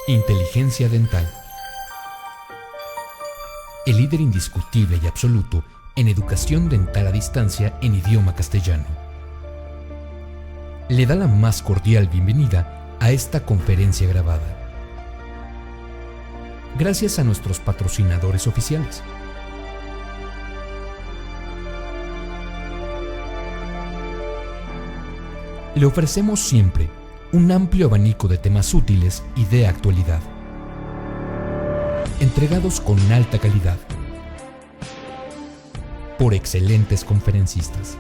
Inteligencia dental. El líder indiscutible y absoluto en educación dental a distancia en idioma castellano. Le da la más cordial bienvenida a esta conferencia grabada. Gracias a nuestros patrocinadores oficiales. Le ofrecemos siempre un amplio abanico de temas útiles y de actualidad, entregados con alta calidad, por excelentes conferencistas.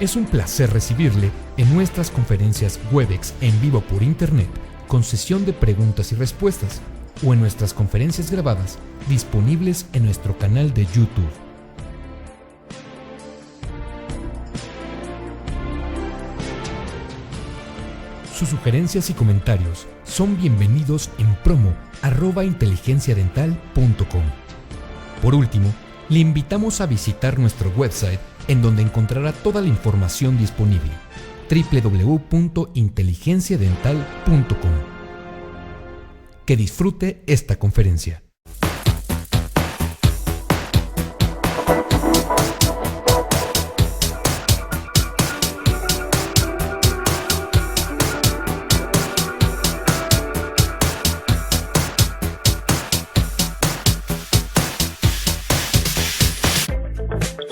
Es un placer recibirle en nuestras conferencias Webex en vivo por Internet, con sesión de preguntas y respuestas, o en nuestras conferencias grabadas disponibles en nuestro canal de YouTube. Sus sugerencias y comentarios son bienvenidos en promo@inteligenciadental.com. Por último, le invitamos a visitar nuestro website, en donde encontrará toda la información disponible: www.inteligenciadental.com. Que disfrute esta conferencia.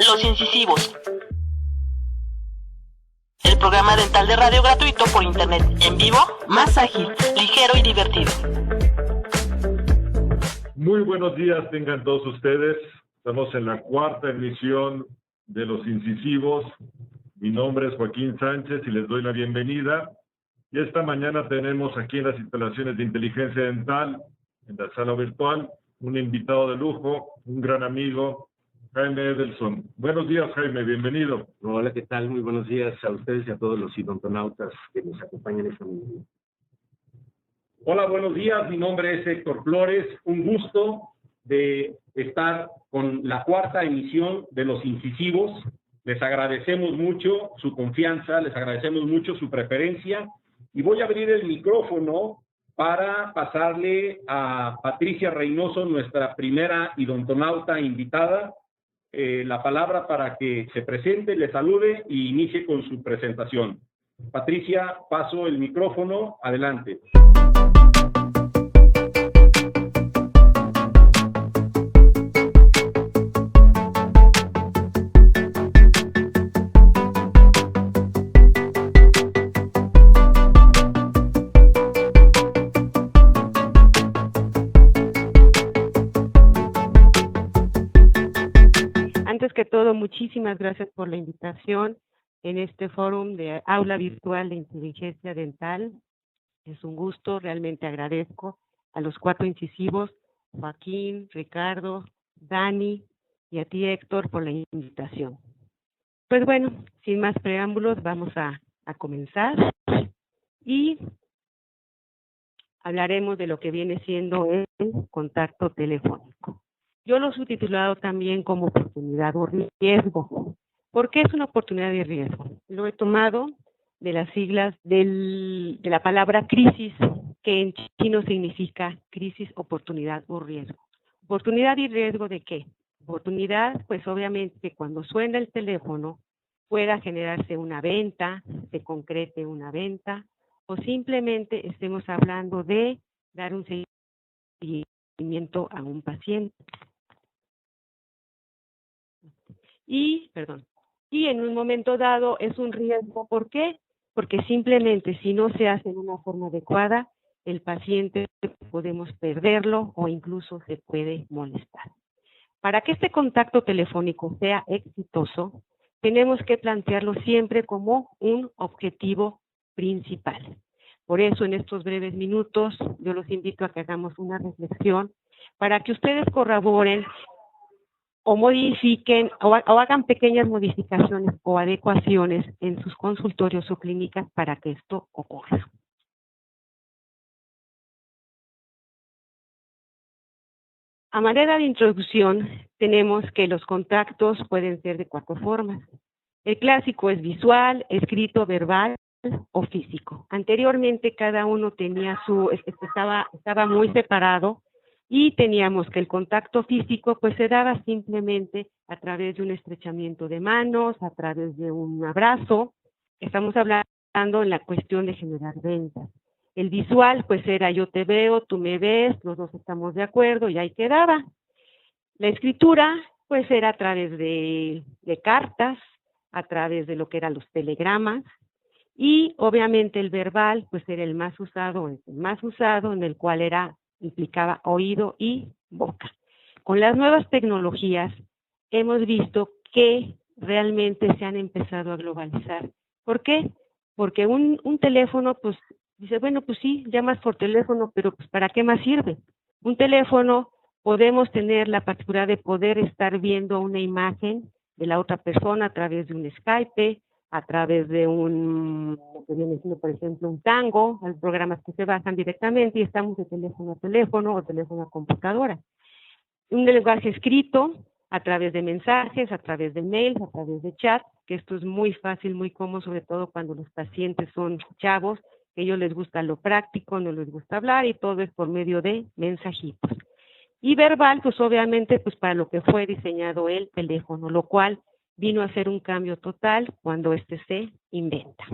Los incisivos. El programa dental de radio gratuito por internet, en vivo, más ágil, ligero y divertido. Muy buenos días tengan todos ustedes. Estamos en la cuarta emisión de Los Incisivos. Mi nombre es Joaquín Sánchez y les doy la bienvenida. Y esta mañana tenemos aquí en las instalaciones de Inteligencia Dental, en la sala virtual, un invitado de lujo, un gran amigo, Jaime Edelson. Buenos días, Jaime, bienvenido. Hola, ¿qué tal? Muy buenos días a ustedes y a todos los odontonautas que nos acompañan esta mañana. Hola, buenos días. Mi nombre es Héctor Flores. Un gusto de estar con la cuarta emisión de Los Incisivos. Les agradecemos mucho su confianza, les agradecemos mucho su preferencia. Y voy a abrir el micrófono para pasarle a Patricia Reynoso, nuestra primera odontonauta invitada, la palabra para que se presente, le salude y inicie con su presentación. Patricia, paso el micrófono. Adelante. Antes que todo, muchísimas gracias por la invitación en este foro de aula virtual de inteligencia dental. Es un gusto, realmente agradezco a los cuatro incisivos, Joaquín, Ricardo, Dani y a ti, Héctor, por la invitación. Pues bueno, sin más preámbulos, vamos a comenzar y hablaremos de lo que viene siendo el contacto telefónico. Yo lo he subtitulado también como oportunidad o riesgo. ¿Por qué es una oportunidad y riesgo? Lo he tomado de las siglas de la palabra crisis, que en chino significa crisis, oportunidad o riesgo. ¿Oportunidad y riesgo de qué? Oportunidad, pues obviamente cuando suena el teléfono pueda generarse una venta, se concrete una venta, o simplemente estemos hablando de dar un seguimiento a un paciente. Y en un momento dado es un riesgo. ¿Por qué? Porque simplemente si no se hace de una forma adecuada, el paciente podemos perderlo o incluso se puede molestar. Para que este contacto telefónico sea exitoso, tenemos que plantearlo siempre como un objetivo principal. Por eso en estos breves minutos yo los invito a que hagamos una reflexión para que ustedes corroboren o modifiquen o hagan pequeñas modificaciones o adecuaciones en sus consultorios o clínicas para que esto ocurra. A manera de introducción, tenemos que los contactos pueden ser de cuatro formas. El clásico es escrito, verbal o físico. Anteriormente cada uno tenía estaba muy separado y teníamos que el contacto físico pues se daba simplemente a través de un estrechamiento de manos, a través de un abrazo. Estamos hablando en la cuestión de generar ventas. El visual pues era yo te veo, tú me ves, los dos estamos de acuerdo y ahí quedaba. La escritura pues era a través de cartas, a través de lo que eran los telegramas, y obviamente el verbal pues era el más usado, en el cual implicaba oído y boca. Con las nuevas tecnologías hemos visto que realmente se han empezado a globalizar. ¿Por qué? Porque un teléfono, pues, dice, bueno, pues sí, llamas por teléfono, pero pues ¿para qué más sirve? Un teléfono podemos tener la particularidad de poder estar viendo una imagen de la otra persona a través de un Skype, a través de por ejemplo, un Tango, hay programas que se bajan directamente y estamos de teléfono a teléfono o teléfono a computadora. Un lenguaje escrito, a través de mensajes, a través de mails, a través de chat, que esto es muy fácil, muy cómodo, sobre todo cuando los pacientes son chavos, que a ellos les gusta lo práctico, no les gusta hablar y todo es por medio de mensajitos. Y verbal, pues obviamente, pues para lo que fue diseñado el teléfono, lo cual vino a ser un cambio total cuando se inventa.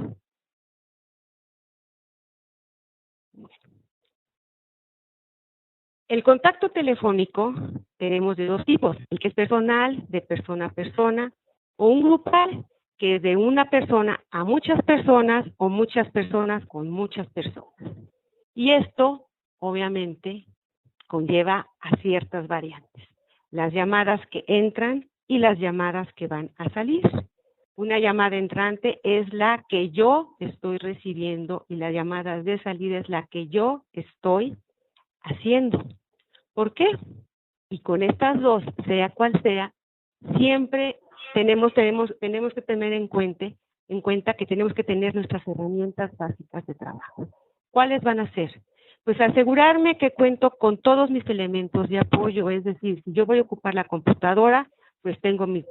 El contacto telefónico tenemos de dos tipos, el que es personal, de persona a persona, o un grupal, que es de una persona a muchas personas, o muchas personas con muchas personas. Y esto, obviamente, conlleva a ciertas variantes. Las llamadas que entran y las llamadas que van a salir. Una llamada entrante es la que yo estoy recibiendo y la llamada de salida es la que yo estoy haciendo. ¿Por qué? Y con estas dos, sea cual sea, siempre tenemos que tener en cuenta que tenemos que tener nuestras herramientas básicas de trabajo. ¿Cuáles van a ser? Pues asegurarme que cuento con todos mis elementos de apoyo, es decir, si yo voy a ocupar la computadora, pues tengo mi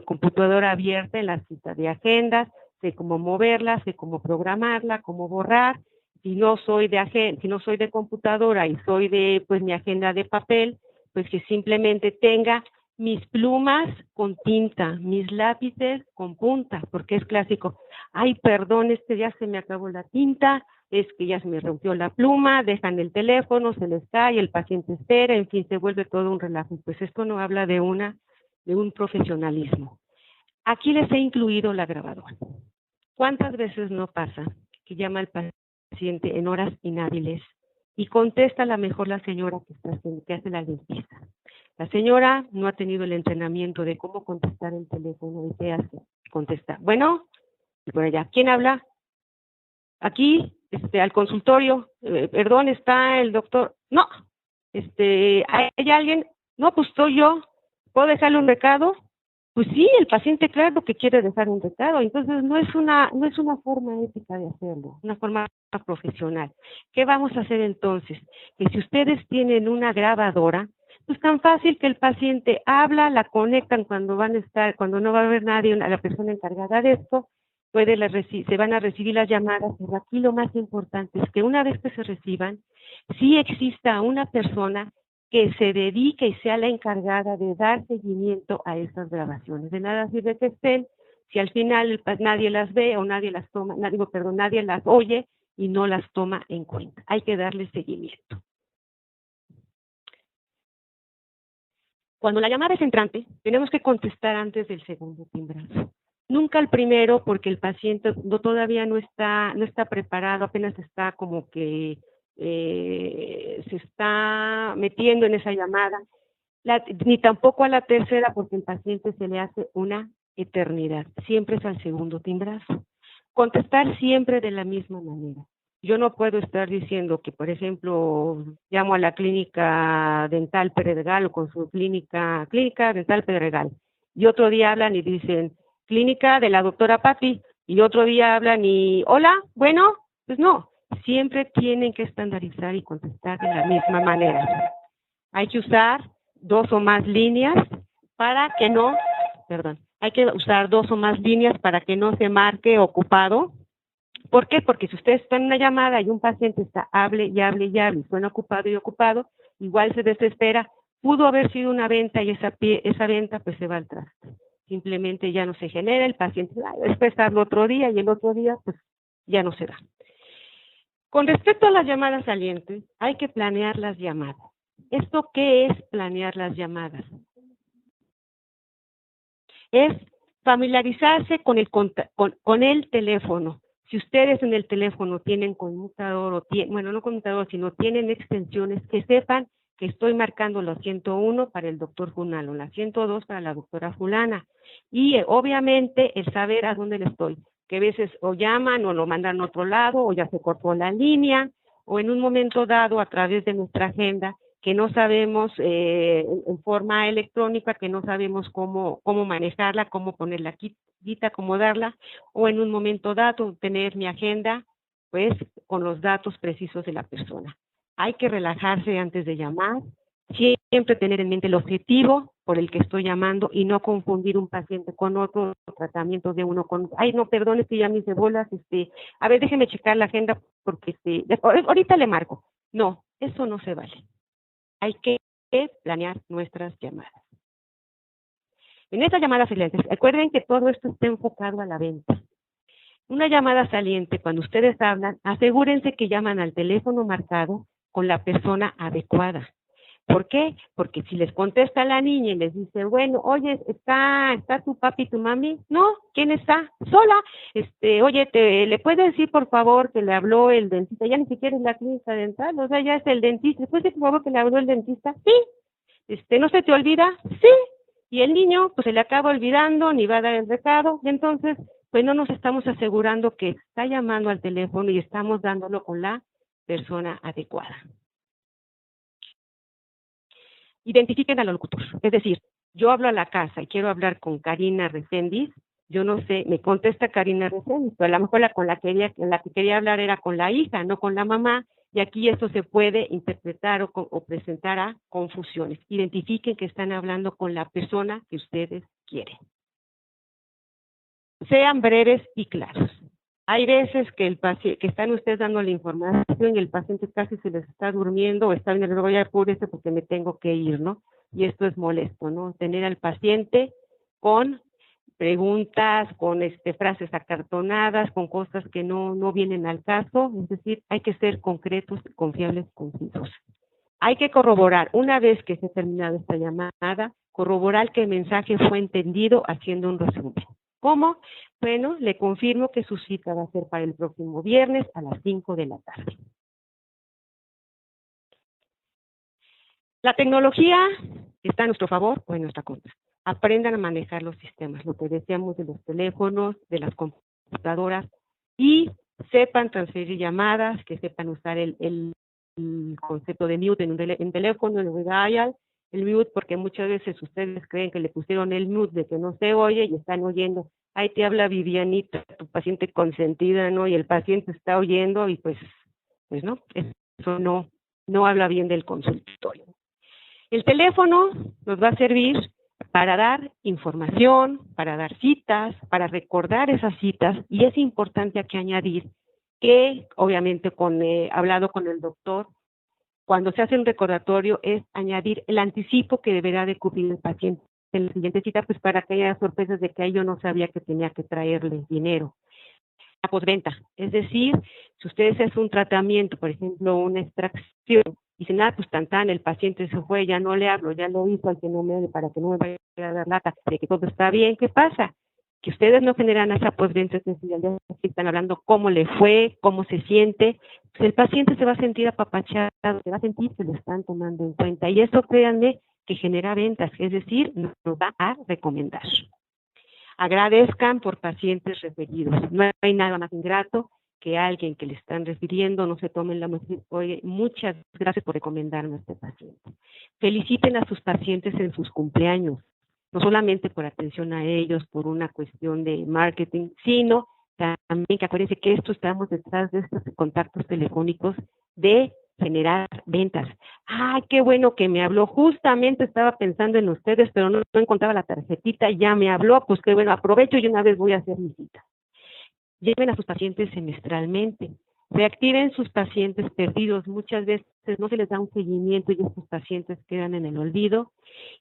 computadora abierta en la cita de agendas, sé cómo moverla, sé cómo programarla, cómo borrar. Si no soy de computadora y soy de pues mi agenda de papel, pues que simplemente tenga mis plumas con tinta, mis lápices con punta, porque es clásico. Ay, perdón, ya se me acabó la tinta, es que ya se me rompió la pluma, dejan el teléfono, se les cae, el paciente espera, en fin, se vuelve todo un relajo. Pues esto no habla de un profesionalismo. Aquí les he incluido la grabadora. ¿Cuántas veces no pasa que llama al paciente en horas inhábiles y contesta a lo mejor la señora que hace la limpieza? La señora no ha tenido el entrenamiento de cómo contestar el teléfono y qué hace. Contesta, bueno, y por allá, ¿quién habla? Aquí, al consultorio, perdón, ¿está el doctor? No, ¿hay alguien? No, pues soy yo. ¿Puedo dejarle un recado? Pues sí, el paciente claro que quiere dejar un recado, entonces no es una forma ética de hacerlo, una forma profesional. ¿Qué vamos a hacer entonces? Que si ustedes tienen una grabadora, pues tan fácil que el paciente habla, la conectan cuando no va a haber nadie, la persona encargada de esto, se van a recibir las llamadas, pero aquí lo más importante es que una vez que se reciban, sí exista una persona que se dedique y sea la encargada de dar seguimiento a esas grabaciones. De nada sirve que estén, si al final nadie las ve o nadie las oye y no las toma en cuenta. Hay que darle seguimiento. Cuando la llamada es entrante, tenemos que contestar antes del segundo timbrazo. Nunca el primero, porque el paciente todavía no está preparado, apenas está como que se está metiendo en esa llamada, ni tampoco a la tercera, porque el paciente se le hace una eternidad. Siempre es al segundo timbrazo. Contestar siempre de la misma manera. Yo no puedo estar diciendo que, por ejemplo, llamo a la clínica dental Pedregal o con su clínica dental Pedregal, y otro día hablan y dicen clínica de la doctora Pati, y otro día hablan y hola, bueno, pues no, siempre tienen que estandarizar y contestar de la misma manera. Hay que usar 2 o más líneas para que no Hay que usar 2 o más líneas para que no se marque ocupado. ¿Por qué? Porque si ustedes están en una llamada y un paciente está hable y hable y hable, y suena ocupado y ocupado, igual se desespera. Pudo haber sido una venta y esa venta pues se va al traste. Simplemente ya no se genera, el paciente después hazlo otro día y el otro día pues ya no se da. Con respecto a las llamadas salientes, hay que planear las llamadas. ¿Esto qué es planear las llamadas? Es familiarizarse con el teléfono. Si ustedes en el teléfono tienen conmutador, no conmutador, sino tienen extensiones, que sepan que estoy marcando la 101 para el doctor Funalo, la 102 para la doctora Fulana. Y obviamente el saber a dónde le estoy, que a veces o llaman o lo mandan a otro lado, o ya se cortó la línea, o en un momento dado a través de nuestra agenda, que no sabemos en forma electrónica, que no sabemos cómo manejarla, cómo ponerla quita, acomodarla, o en un momento dado tener mi agenda pues con los datos precisos de la persona. Hay que relajarse antes de llamar, siempre tener en mente el objetivo por el que estoy llamando y no confundir un paciente con otro tratamiento de uno con, ay no, perdón, es que ya me hice bolas, a ver, déjeme checar la agenda porque ahorita le marco. No, eso no se vale. Hay que planear nuestras llamadas. En estas llamadas salientes, recuerden que todo esto está enfocado a la venta. Una llamada saliente, cuando ustedes hablan, asegúrense que llaman al teléfono marcado con la persona adecuada. ¿Por qué? Porque si les contesta la niña y les dice, bueno, oye, ¿está tu papi y tu mami? No, ¿quién está? Sola. Oye, ¿le puede decir por favor que le habló el dentista? Ya ni siquiera es la clínica dental, o sea, ya es el dentista. ¿Le puede decir por favor que le habló el dentista? Sí. ¿No se te olvida? Sí. Y el niño, pues se le acaba olvidando, ni va a dar el recado, y entonces, pues no nos estamos asegurando que está llamando al teléfono y estamos dándolo con la persona adecuada. Identifiquen al locutor, es decir, yo hablo a la casa y quiero hablar con Karina Reséndiz, yo no sé, me contesta Karina Reséndiz, pero a lo mejor con la que quería hablar era con la hija, no con la mamá, y aquí esto se puede interpretar o presentar a confusiones. Identifiquen que están hablando con la persona que ustedes quieren. Sean breves y claros. Hay veces que que están ustedes dando la información y el paciente casi se les está durmiendo o está bien, le voy a apurarse porque me tengo que ir, ¿no? Y esto es molesto, ¿no? Tener al paciente con preguntas, con frases acartonadas, con cosas que no vienen al caso, es decir, hay que ser concretos, confiables, concisos. Hay que corroborar, una vez que se ha terminado esta llamada, corroborar que el mensaje fue entendido haciendo un resumen. ¿Cómo? Bueno, le confirmo que su cita va a ser para el próximo viernes a las 5 de la tarde. La tecnología está a nuestro favor o en nuestra contra. Aprendan a manejar los sistemas, lo que decíamos de los teléfonos, de las computadoras, y sepan transferir llamadas, que sepan usar el concepto de mute en teléfono, en dial, el mute, porque muchas veces ustedes creen que le pusieron el mute de que no se oye y están oyendo. Ahí te habla Vivianita, tu paciente consentida, ¿no? Y el paciente está oyendo y pues no, eso no habla bien del consultorio. El teléfono nos va a servir para dar información, para dar citas, para recordar esas citas, y es importante aquí añadir que, obviamente, hablado con el doctor, cuando se hace un recordatorio es añadir el anticipo que deberá de cubrir el paciente en la siguiente cita, pues para que haya sorpresas de que ahí yo no sabía que tenía que traerle dinero. La postventa, es decir, si ustedes hacen un tratamiento, por ejemplo, una extracción, dicen, pues tan, el paciente se fue, ya no le hablo, ya lo hizo, al que no me hable, para que no me vaya a dar lata, de que todo está bien, ¿qué pasa? Que ustedes no generan esa postventa, es decir, ya están hablando cómo le fue, cómo se siente, pues el paciente se va a sentir apapachado, se va a sentir que lo están tomando en cuenta, y eso, créanme, que genera ventas, es decir, nos va a recomendar. Agradezcan por pacientes referidos. No hay nada más ingrato que alguien que le están refiriendo no se tomen la molestia. Oye, muchas gracias por recomendarme a este paciente. Feliciten a sus pacientes en sus cumpleaños, no solamente por atención a ellos, por una cuestión de marketing, sino también que acuérdense que estamos detrás de estos contactos telefónicos de generar ventas. ¡Ay, qué bueno que me habló! Justamente estaba pensando en ustedes, pero no encontraba la tarjetita, ya me habló, pues qué bueno, aprovecho y una vez voy a hacer mi cita. Lleven a sus pacientes semestralmente, reactiven sus pacientes perdidos, muchas veces no se les da un seguimiento y estos pacientes quedan en el olvido,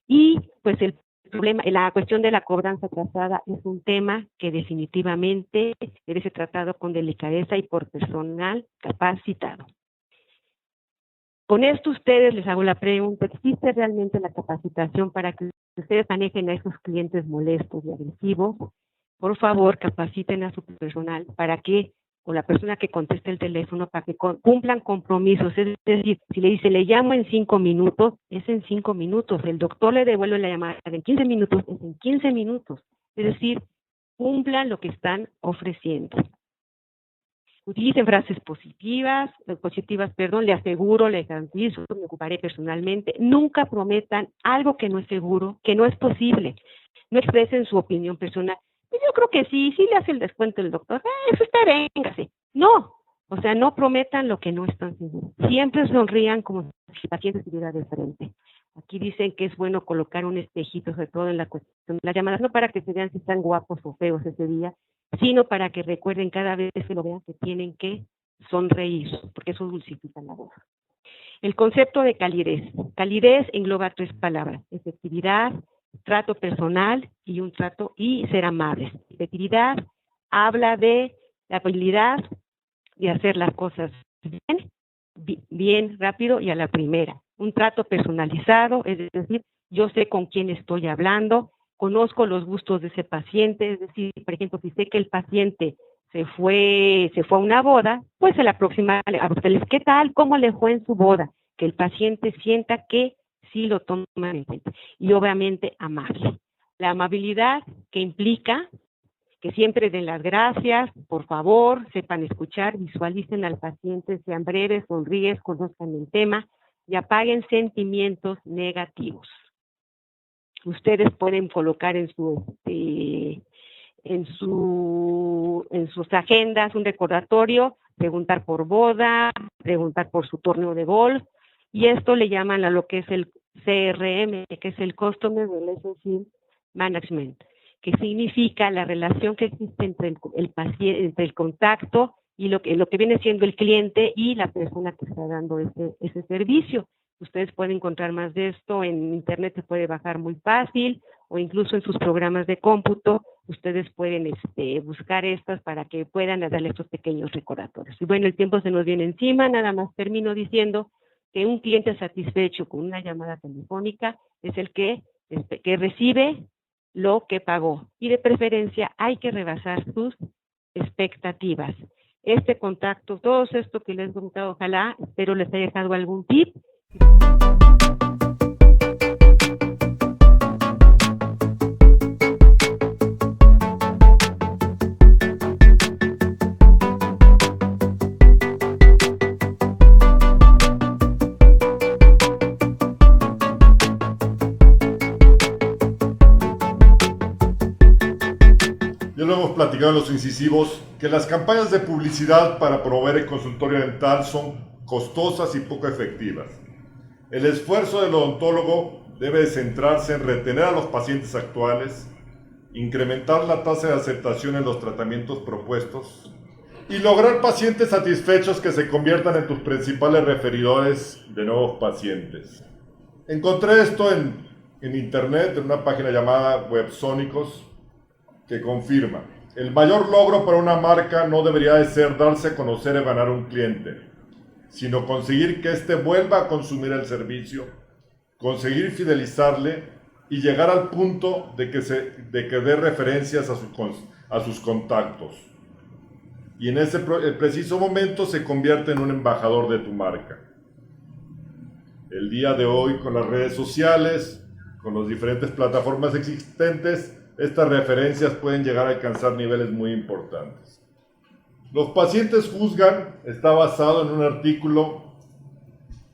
y pues el problema, la cuestión de la cobranza atrasada es un tema que definitivamente debe ser tratado con delicadeza y por personal capacitado. Con esto ustedes les hago la pregunta, ¿existe realmente la capacitación para que ustedes manejen a esos clientes molestos y agresivos? Por favor, capaciten a su personal para que, o la persona que conteste el teléfono, para que cumplan compromisos. Es decir, si le dice, le llamo en 5 minutos, es en 5 minutos. El doctor le devuelve la llamada en 15 minutos, es en 15 minutos. Es decir, cumplan lo que están ofreciendo. Utilicen frases positivas, le aseguro, le garantizo, me ocuparé personalmente. Nunca prometan algo que no es seguro, que no es posible. No expresen su opinión personal. Yo creo que sí le hace el descuento el doctor. Eso está, véngase. No, o sea, no prometan lo que no están seguros. Siempre sonrían como si el paciente estuviera de frente. Aquí dicen que es bueno colocar un espejito, sobre todo en la cuestión de las llamadas, no para que se vean si están guapos o feos ese día, sino para que recuerden cada vez que lo vean que tienen que sonreír, porque eso dulcifica la voz. El concepto de calidez. Calidez engloba 3 palabras: efectividad, trato personal y ser amables. Efectividad habla de la habilidad de hacer las cosas bien, rápido y a la primera. Un trato personalizado, es decir, yo sé con quién estoy hablando, conozco los gustos de ese paciente, es decir, por ejemplo, si sé que el paciente se fue a una boda, pues a la próxima a ustedes, ¿qué tal? ¿Cómo le fue en su boda? Que el paciente sienta que sí lo toman en cuenta. Y obviamente amable. La amabilidad que implica que siempre den las gracias, por favor, sepan escuchar, visualicen al paciente, sean breves, sonríen, conozcan el tema y apaguen sentimientos negativos. Ustedes pueden colocar en sus agendas un recordatorio, preguntar por boda, preguntar por su torneo de golf, y esto le llaman a lo que es el CRM, que es el Customer Relationship Management, que significa la relación que existe entre el paciente, entre el contacto y lo que viene siendo el cliente y la persona que está dando ese servicio. Ustedes pueden encontrar más de esto en internet, se puede bajar muy fácil, o incluso en sus programas de cómputo, ustedes pueden buscar estas para que puedan darle estos pequeños recordatorios. Y bueno, el tiempo se nos viene encima, nada más termino diciendo que un cliente satisfecho con una llamada telefónica es el que recibe lo que pagó, y de preferencia hay que rebasar sus expectativas. Este contacto, todo esto que les he contado, ojalá, espero les haya dejado algún tip. Ya lo hemos platicado en los incisivos, que las campañas de publicidad para promover el consultorio dental son costosas y poco efectivas. El esfuerzo del odontólogo debe centrarse en retener a los pacientes actuales, incrementar la tasa de aceptación en los tratamientos propuestos y lograr pacientes satisfechos que se conviertan en tus principales referidores de nuevos pacientes. Encontré esto en internet, en una página llamada Websónicos, que confirma: el mayor logro para una marca no debería de ser darse a conocer y ganar un cliente, sino conseguir que éste vuelva a consumir el servicio, conseguir fidelizarle y llegar al punto de que dé referencias a sus contactos. Y en ese preciso momento se convierte en un embajador de tu marca. El día de hoy, con las redes sociales, con las diferentes plataformas existentes, estas referencias pueden llegar a alcanzar niveles muy importantes. Los pacientes juzgan está basado en un artículo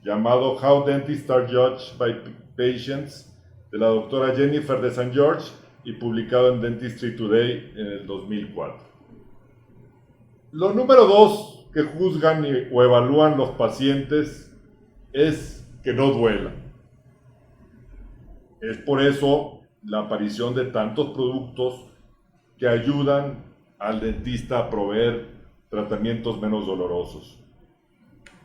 llamado How Dentists Are Judged by Patients de la doctora Jennifer de St. George y publicado en Dentistry Today en el 2004. Lo número 2 que juzgan o evalúan los pacientes es que no duela. Es por eso la aparición de tantos productos que ayudan al dentista a proveer tratamientos menos dolorosos.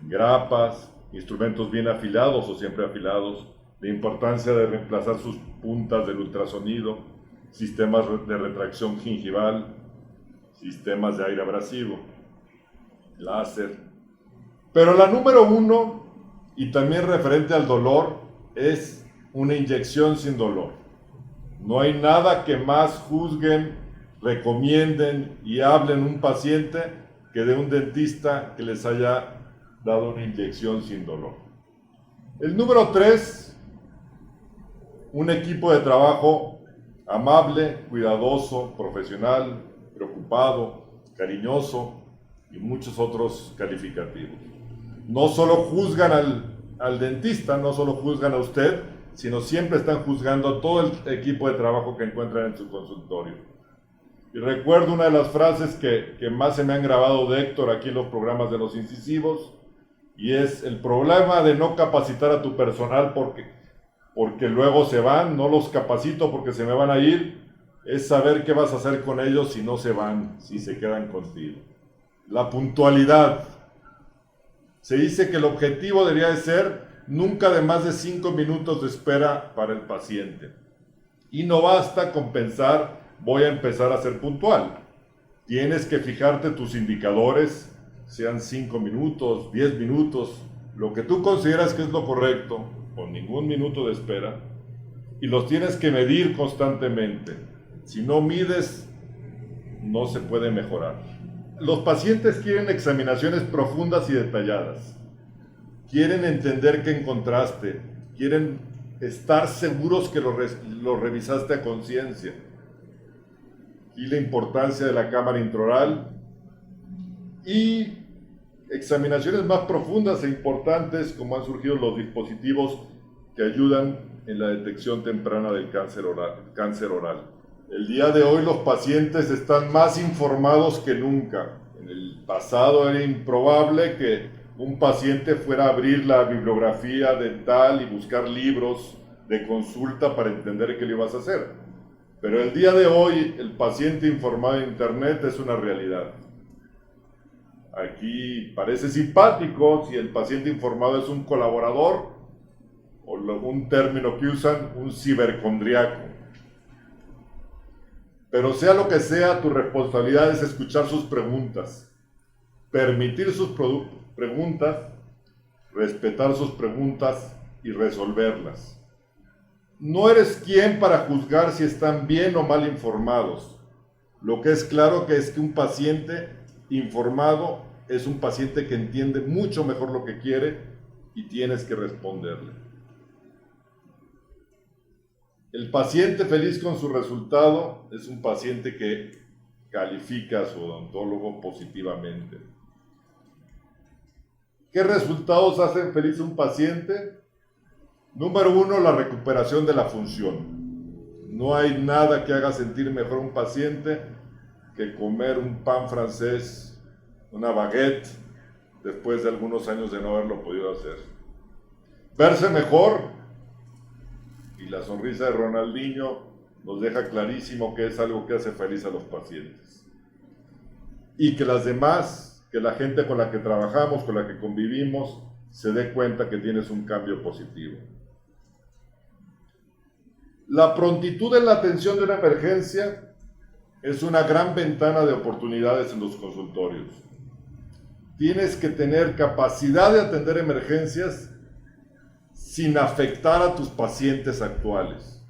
Grapas, instrumentos bien afilados o siempre afilados, la importancia de reemplazar sus puntas del ultrasonido, sistemas de retracción gingival, sistemas de aire abrasivo, láser. Pero la número 1, y también referente al dolor, es una inyección sin dolor. No hay nada que más juzguen, recomienden y hablen un paciente que de un dentista que les haya dado una inyección sin dolor. El número 3, un equipo de trabajo amable, cuidadoso, profesional, preocupado, cariñoso y muchos otros calificativos. No solo juzgan al dentista, no solo juzgan a usted, sino siempre están juzgando a todo el equipo de trabajo que encuentran en su consultorio. Y recuerdo una de las frases que más se me han grabado de Héctor aquí en los programas de los incisivos, y es: el problema de no capacitar a tu personal porque luego se van, no los capacito porque se me van a ir, es saber qué vas a hacer con ellos si no se van, si se quedan contigo. La puntualidad. Se dice que el objetivo debería de ser nunca de más de 5 minutos de espera para el paciente. Y no basta con pensar, voy a empezar a ser puntual. Tienes que fijarte tus indicadores, sean 5 minutos, 10 minutos, lo que tú consideras que es lo correcto, con ningún minuto de espera, y los tienes que medir constantemente. Si no mides, no se puede mejorar. Los pacientes quieren examinaciones profundas y detalladas. Quieren entender qué encontraste. Quieren estar seguros que lo revisaste a conciencia. Y la importancia de la cámara intraoral y examinaciones más profundas e importantes, como han surgido los dispositivos que ayudan en la detección temprana del cáncer oral. El día de hoy los pacientes están más informados que nunca. En el pasado era improbable que un paciente fuera a abrir la bibliografía dental y buscar libros de consulta para entender qué le ibas a hacer. Pero el día de hoy el paciente informado en internet es una realidad. Aquí parece simpático si el paciente informado es un colaborador o un término que usan, un cibercondriaco. Pero sea lo que sea, tu responsabilidad es escuchar sus preguntas, permitir sus preguntas, respetar sus preguntas y resolverlas. No eres quien para juzgar si están bien o mal informados. Lo que es claro que es que un paciente informado es un paciente que entiende mucho mejor lo que quiere y tienes que responderle. El paciente feliz con su resultado es un paciente que califica a su odontólogo positivamente. ¿Qué resultados hacen feliz a un paciente? Número 1, la recuperación de la función. No hay nada que haga sentir mejor a un paciente que comer un pan francés, una baguette, después de algunos años de no haberlo podido hacer. Verse mejor. Y la sonrisa de Ronaldinho nos deja clarísimo que es algo que hace feliz a los pacientes. Y que las demás, que la gente con la que trabajamos, con la que convivimos, se dé cuenta que tienes un cambio positivo. La prontitud en la atención de una emergencia es una gran ventana de oportunidades en los consultorios. Tienes que tener capacidad de atender emergencias sin afectar a tus pacientes actuales.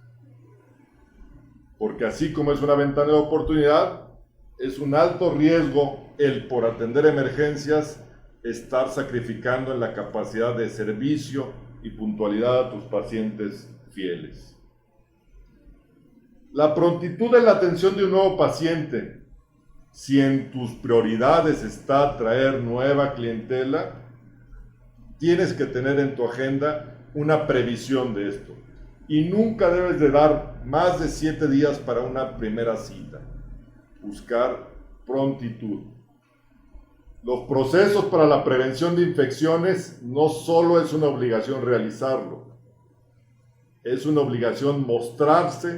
Porque así como es una ventana de oportunidad, es un alto riesgo el por atender emergencias estar sacrificando en la capacidad de servicio y puntualidad a tus pacientes fieles. La prontitud en la atención de un nuevo paciente, si en tus prioridades está traer nueva clientela, tienes que tener en tu agenda una previsión de esto. Y nunca debes de dar más de 7 días para una primera cita. Buscar prontitud. Los procesos para la prevención de infecciones no solo es una obligación realizarlo, es una obligación mostrarlos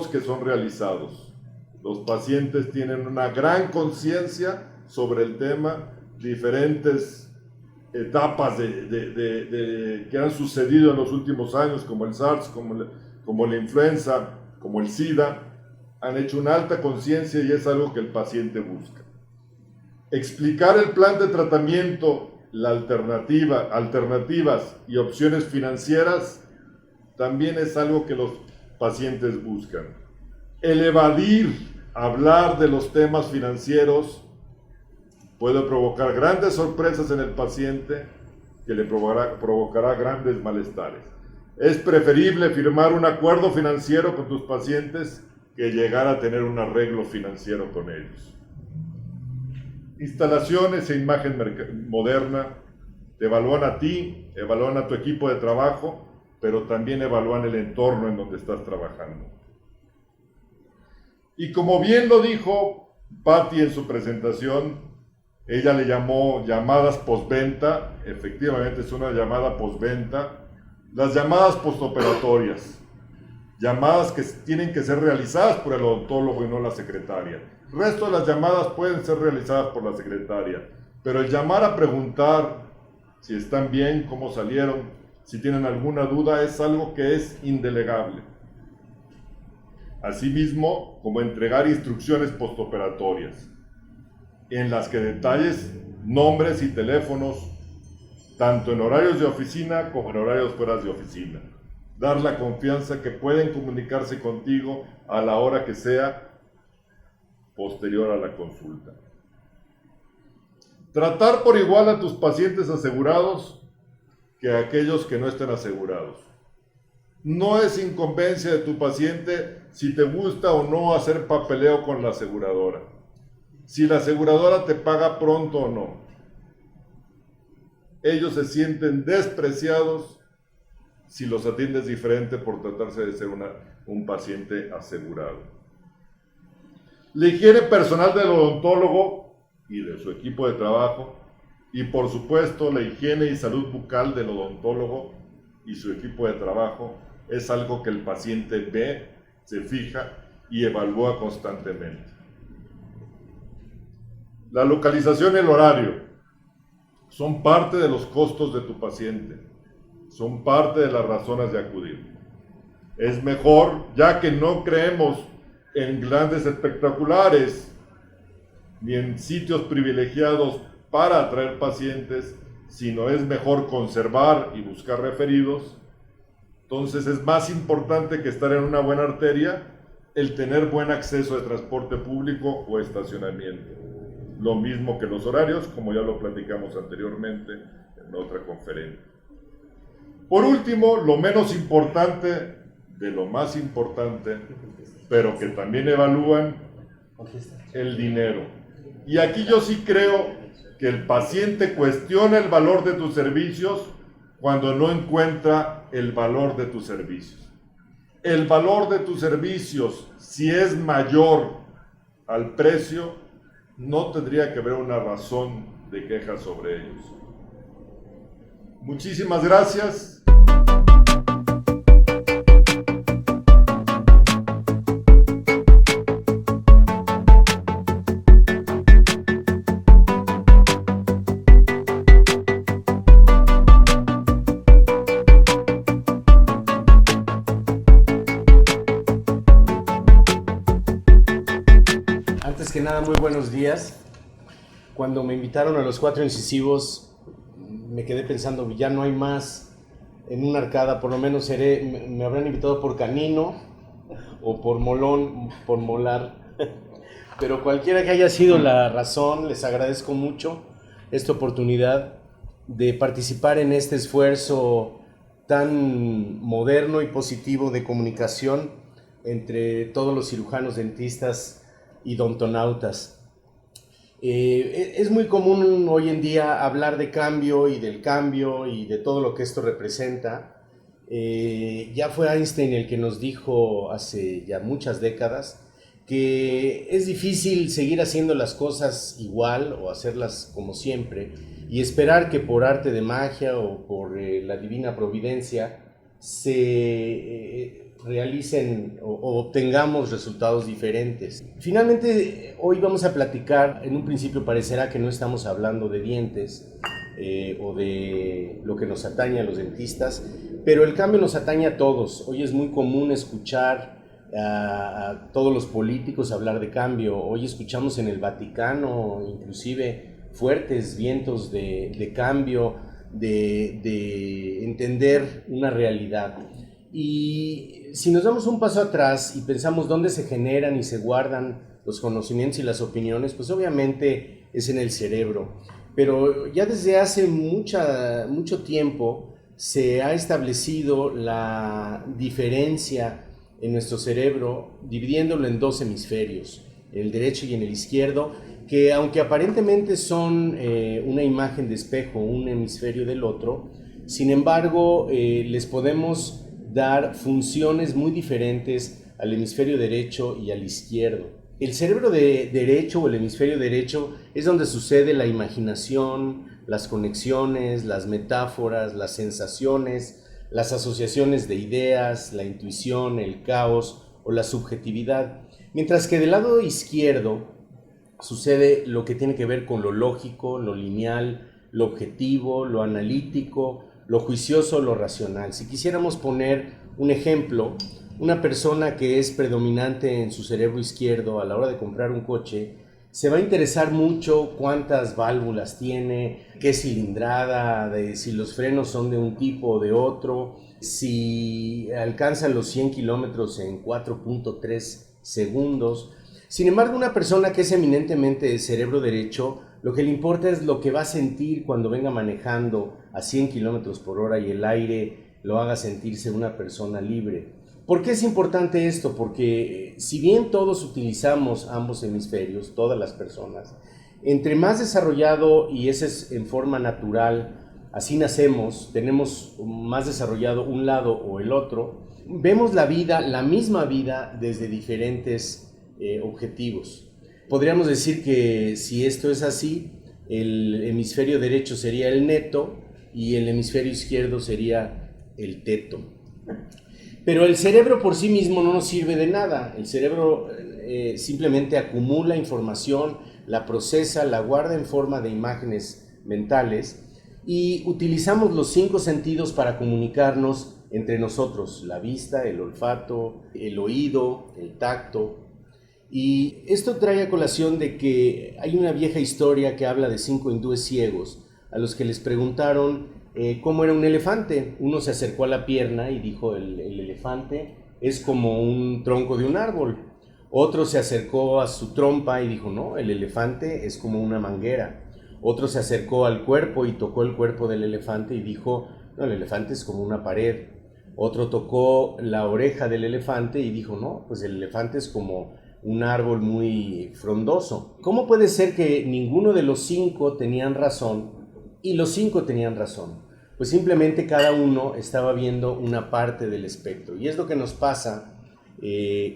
que son realizados. Los pacientes tienen una gran conciencia sobre el tema, diferentes etapas que han sucedido en los últimos años, como el SARS, como la influenza, como el SIDA, han hecho una alta conciencia y es algo que el paciente busca. Explicar el plan de tratamiento, alternativas y opciones financieras también es algo que los pacientes buscan. El evadir, hablar de los temas financieros puede provocar grandes sorpresas en el paciente que le provocará grandes malestares. Es preferible firmar un acuerdo financiero con tus pacientes que llegar a tener un arreglo financiero con ellos. Instalaciones e imagen moderna te evalúan a ti, evalúan a tu equipo de trabajo, pero también evalúan el entorno en donde estás trabajando. Y como bien lo dijo Patti en su presentación, ella le llamó llamadas postventa, efectivamente es una llamada postventa, las llamadas postoperatorias, llamadas que tienen que ser realizadas por el odontólogo y no la secretaria. El resto de las llamadas pueden ser realizadas por la secretaria, pero el llamar a preguntar si están bien, cómo salieron, si tienen alguna duda, es algo que es indelegable. Asimismo, como entregar instrucciones postoperatorias, en las que detalles nombres y teléfonos, tanto en horarios de oficina como en horarios fuera de oficina. Dar la confianza que pueden comunicarse contigo a la hora que sea posterior a la consulta. Tratar por igual a tus pacientes asegurados que a aquellos que no estén asegurados. No es incumbencia de tu paciente si te gusta o no hacer papeleo con la aseguradora. Si la aseguradora te paga pronto o no. Ellos se sienten despreciados si los atiendes diferente por tratarse de ser un paciente asegurado. La higiene personal del odontólogo y de su equipo de trabajo, y por supuesto la higiene y salud bucal del odontólogo y su equipo de trabajo, es algo que el paciente ve, se fija y evalúa constantemente. La localización y el horario son parte de los costos de tu paciente, son parte de las razones de acudir. Es mejor, ya que no creemos en grandes espectaculares ni en sitios privilegiados para atraer pacientes, sino es mejor conservar y buscar referidos. Entonces es más importante que estar en una buena arteria el tener buen acceso de transporte público o estacionamiento. Lo mismo que los horarios, como ya lo platicamos anteriormente en otra conferencia. Por último, lo menos importante de lo más importante, pero que también evalúan, el dinero. Y aquí yo sí creo que el paciente cuestiona el valor de tus servicios cuando no encuentra el valor de tus servicios. El valor de tus servicios, si es mayor al precio, no tendría que haber una razón de queja sobre ellos. Muchísimas gracias. Antes que nada, muy buenos días. Cuando me invitaron a los 4 incisivos, me quedé pensando, ya no hay más en una arcada, por lo menos me habrán invitado por canino o por molón, por molar. Pero cualquiera que haya sido la razón, les agradezco mucho esta oportunidad de participar en este esfuerzo tan moderno y positivo de comunicación entre todos los cirujanos dentistas y odontonautas. Es muy común hoy en día hablar de cambio y del cambio y de todo lo que esto representa. Ya fue Einstein el que nos dijo hace ya muchas décadas que es difícil seguir haciendo las cosas igual o hacerlas como siempre y esperar que por arte de magia o por la divina providencia se realicen o obtengamos resultados diferentes. Finalmente, hoy vamos a platicar, en un principio parecerá que no estamos hablando de dientes o de lo que nos atañe a los dentistas, pero el cambio nos atañe a todos. Hoy es muy común escuchar a todos los políticos hablar de cambio. Hoy escuchamos en el Vaticano inclusive fuertes vientos de cambio, de entender una realidad. Y si nos damos un paso atrás y pensamos dónde se generan y se guardan los conocimientos y las opiniones, pues obviamente es en el cerebro. Pero ya desde hace mucho tiempo se ha establecido la diferencia en nuestro cerebro, dividiéndolo en dos hemisferios, el derecho y en el izquierdo, que aunque aparentemente son una imagen de espejo, un hemisferio del otro, sin embargo les podemos dar funciones muy diferentes al hemisferio derecho y al izquierdo. El cerebro derecho o el hemisferio derecho es donde sucede la imaginación, las conexiones, las metáforas, las sensaciones, las asociaciones de ideas, la intuición, el caos o la subjetividad. Mientras que del lado izquierdo sucede lo que tiene que ver con lo lógico, lo lineal, lo objetivo, lo analítico, lo juicioso, lo racional. Si quisiéramos poner un ejemplo, una persona que es predominante en su cerebro izquierdo a la hora de comprar un coche, se va a interesar mucho cuántas válvulas tiene, qué cilindrada, si los frenos son de un tipo o de otro, si alcanzan los 100 kilómetros en 4.3 segundos. Sin embargo, una persona que es eminentemente de cerebro derecho, lo que le importa es lo que va a sentir cuando venga manejando a 100 kilómetros por hora y el aire lo haga sentirse una persona libre. ¿Por qué es importante esto? Porque si bien todos utilizamos ambos hemisferios, todas las personas, entre más desarrollado, y ese es en forma natural, así nacemos, tenemos más desarrollado un lado o el otro, vemos la vida, la misma vida, desde diferentes objetivos. Podríamos decir que si esto es así, el hemisferio derecho sería el neto y el hemisferio izquierdo sería el teto. Pero el cerebro por sí mismo no nos sirve de nada. El cerebro simplemente acumula información, la procesa, la guarda en forma de imágenes mentales y utilizamos los 5 sentidos para comunicarnos entre nosotros: la vista, el olfato, el oído, el tacto. Y esto trae a colación de que hay una vieja historia que habla de 5 hindúes ciegos a los que les preguntaron cómo era un elefante. Uno se acercó a la pierna y dijo: el elefante es como un tronco de un árbol. Otro se acercó a su trompa y dijo: no, el elefante es como una manguera. Otro se acercó al cuerpo y tocó el cuerpo del elefante y dijo: no, el elefante es como una pared. Otro tocó la oreja del elefante y dijo: no, pues el elefante es como un árbol muy frondoso. ¿Cómo puede ser que ninguno de los 5 tenían razón y los 5 tenían razón? Pues simplemente cada uno estaba viendo una parte del espectro. Y es lo que nos pasa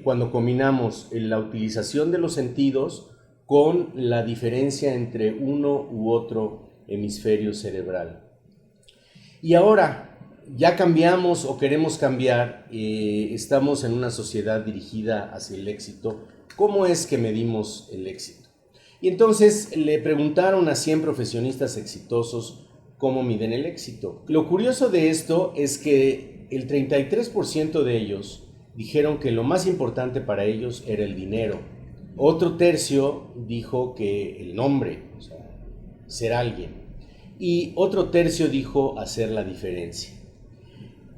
cuando combinamos la utilización de los sentidos con la diferencia entre uno u otro hemisferio cerebral. Y ahora, ya cambiamos o queremos cambiar, estamos en una sociedad dirigida hacia el éxito. ¿Cómo es que medimos el éxito? Y entonces le preguntaron a 100 profesionistas exitosos cómo miden el éxito. Lo curioso de esto es que el 33% de ellos dijeron que lo más importante para ellos era el dinero. Otro tercio dijo que el nombre, o sea, ser alguien. Y otro tercio dijo hacer la diferencia.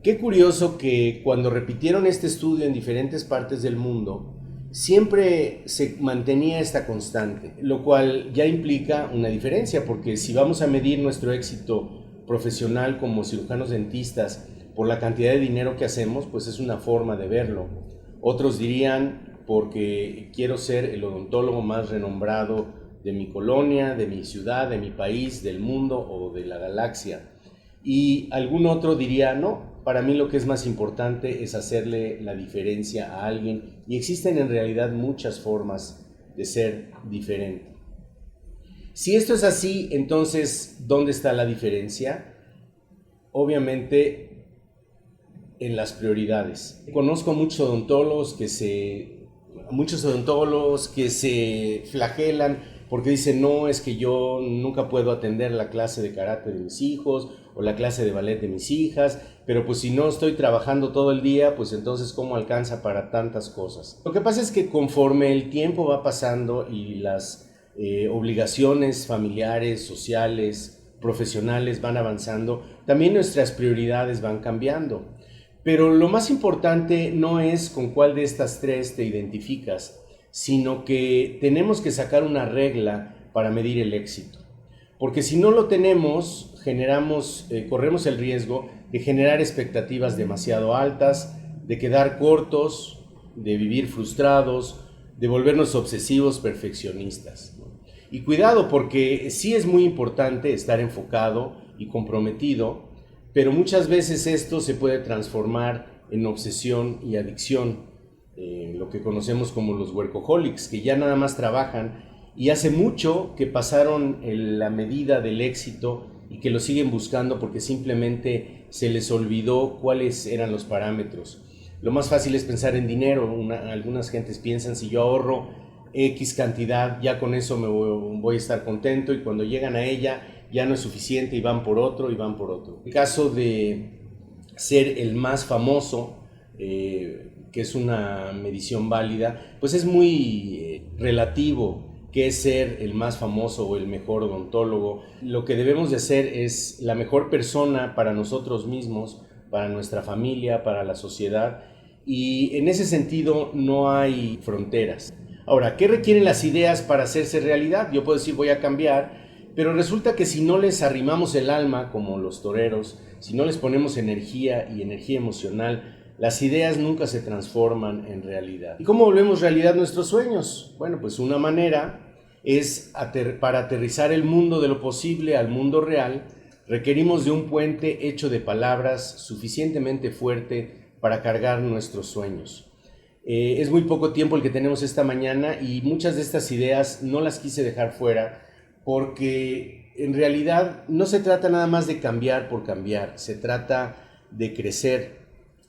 Qué curioso que cuando repitieron este estudio en diferentes partes del mundo, siempre se mantenía esta constante, lo cual ya implica una diferencia, porque si vamos a medir nuestro éxito profesional como cirujanos dentistas por la cantidad de dinero que hacemos, pues es una forma de verlo. Otros dirían porque quiero ser el odontólogo más renombrado de mi colonia, de mi ciudad, de mi país, del mundo o de la galaxia. Y algún otro diría, no, para mí lo que es más importante es hacerle la diferencia a alguien. Y existen en realidad muchas formas de ser diferente. Si esto es así, entonces, ¿dónde está la diferencia? Obviamente, en las prioridades. Conozco muchos odontólogos que se flagelan porque dicen, no, es que yo nunca puedo atender la clase de karate de mis hijos o la clase de ballet de mis hijas, pero pues si no estoy trabajando todo el día, pues entonces ¿cómo alcanza para tantas cosas? Lo que pasa es que conforme el tiempo va pasando y las obligaciones familiares, sociales, profesionales van avanzando, también nuestras prioridades van cambiando. Pero lo más importante no es con cuál de estas tres te identificas, sino que tenemos que sacar una regla para medir el éxito. Porque si no lo tenemos, corremos el riesgo de generar expectativas demasiado altas, de quedar cortos, de vivir frustrados, de volvernos obsesivos perfeccionistas, ¿no? Y cuidado, porque sí es muy importante estar enfocado y comprometido, pero muchas veces esto se puede transformar en obsesión y adicción, lo que conocemos como los workaholics, que ya nada más trabajan y hace mucho que pasaron la medida del éxito y que lo siguen buscando porque simplemente se les olvidó cuáles eran los parámetros. Lo más fácil es pensar en dinero. Algunas gentes piensan, si yo ahorro X cantidad, ya con eso voy a estar contento, y cuando llegan a ella ya no es suficiente y van por otro y van por otro. En caso de ser el más famoso, que es una medición válida, pues es muy relativo qué es ser el más famoso o el mejor odontólogo. Lo que debemos de ser es la mejor persona para nosotros mismos, para nuestra familia, para la sociedad, y en ese sentido no hay fronteras. Ahora, ¿qué requieren las ideas para hacerse realidad? Yo puedo decir voy a cambiar, pero resulta que si no les arrimamos el alma como los toreros, si no les ponemos energía y energía emocional, las ideas nunca se transforman en realidad. ¿Y cómo volvemos realidad nuestros sueños? Bueno, pues una manera es, para aterrizar el mundo de lo posible al mundo real, requerimos de un puente hecho de palabras suficientemente fuerte para cargar nuestros sueños. Es muy poco tiempo el que tenemos esta mañana y muchas de estas ideas no las quise dejar fuera porque en realidad no se trata nada más de cambiar por cambiar, se trata de crecer.